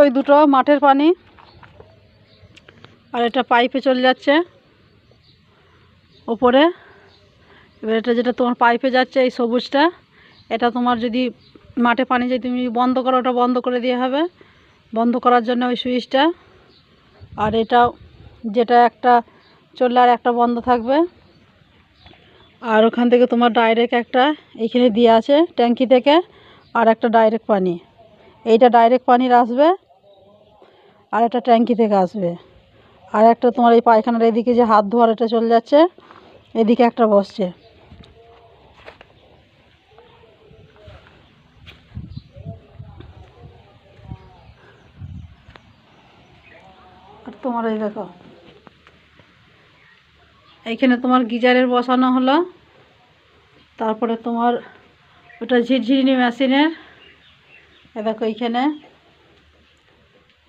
ওই দুটো মাঠের পানি, আর এটা পাইপে চলে যাচ্ছে ওপরে। এবার এটা যেটা তোমার পাইপে যাচ্ছে এই সবুজটা, এটা তোমার যদি মাঠে পানি যদি তুমি বন্ধ করো, ওটা বন্ধ করে দিয়ে হবে, বন্ধ করার জন্য ওই সুইচটা। আর এটা যেটা একটা চললে আর একটা বন্ধ থাকবে। আর ওখান থেকে তোমার ডাইরেক্ট একটা এইখানে দিয়ে আছে ট্যাঙ্কি থেকে, আর একটা ডাইরেক্ট পানি, এইটা ডাইরেক্ট পানির আসবে, আর একটা ট্যাঙ্কি থেকে আসবে। আর একটা তোমার এই পায়খানার এদিকে যে হাত ধোয়ার এটা চলে যাচ্ছে, এদিকে একটা বসছে। আর তোমার এই দেখো এইখানে তোমার গিজারের বসানো হলো। তারপরে তোমার ওটা ঝিরঝিরিনি মেশিনের, এ দেখো এইখানে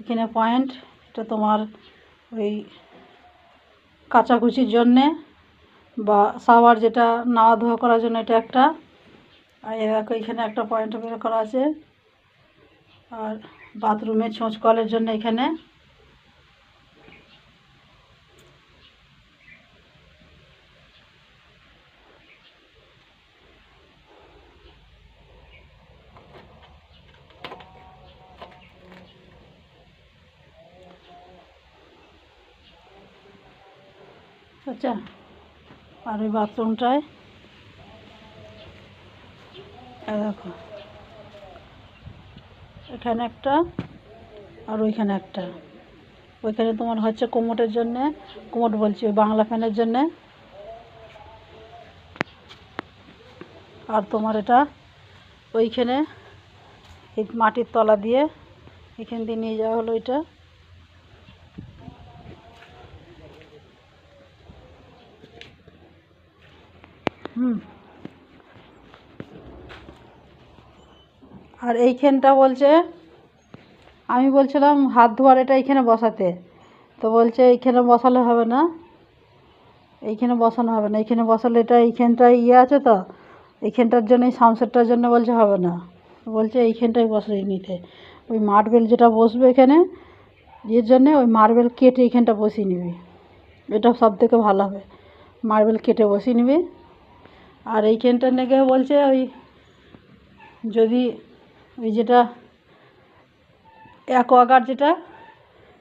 এখানে পয়েন্ট, এটা তোমার ওই কাচাকুচির জন্যে বা শাওয়ার যেটা নাওয়া ধোয়া করার জন্য এটা একটা। আর এ দেখো এখানে একটা পয়েন্ট বের করা আছে। আর বাথরুমে ছোঁচ কলের জন্য এখানে। আচ্ছা, আর ওই বাথরুমটায় দেখো এখানে একটা আর ওইখানে একটা। ওইখানে তোমার হচ্ছে কোমোটের জন্যে, কোমোট বলছি ওই বাংলা ফ্যানের জন্যে। আর তোমার এটা ওইখানে এই মাটির তলা দিয়ে এখান দিয়ে নিয়ে যাওয়া হলো এটা। আর এইখানটা বলছে, আমি বলছিলাম হাত ধোয়ার এটা এইখানে বসাতে, তো বলছে এইখানে বসালে হবে না, এইখানে বসানো হবে না, এইখানে বসালে এটা এইখানটায় ইয়ে আছে তো, এইখানটার জন্য এই সামসেটটার জন্য বলছে হবে না, বলছে এইখানটায় বসিয়ে নিতে। ওই মার্বেল যেটা বসবে এখানে এর জন্যে ওই মার্বেল কেটে এইখানটা বসিয়ে নিবি, এটা সব থেকে ভালো হবে, মার্বেল কেটে বসিয়ে নিবি। আর এইখানটার নাকি বলছে ওই যদি ওই যেটা অ্যাকোয়াগার্ড, যেটা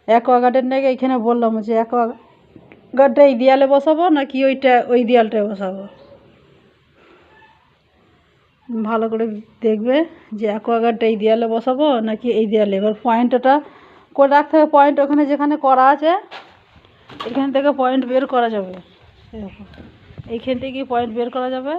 অ্যাকোয়াগার্ডের নাকি এইখানে বললাম যে অ্যাকোয়াগার্ডটা এই দেয়ালে বসাবো নাকি ওইটা ওই দেয়ালটায় বসাবো, ভালো করে দেখবে যে অ্যাকোয়াগার্ডটা এই দেয়ালে বসাবো নাকি এই দেয়ালে। এবার পয়েন্টটা করে রাখতে হবে, পয়েন্ট ওখানে যেখানে করা আছে এখান থেকে পয়েন্ট বের করা যাবে, এইখান থেকে পয়েন্ট বের করা যাবে।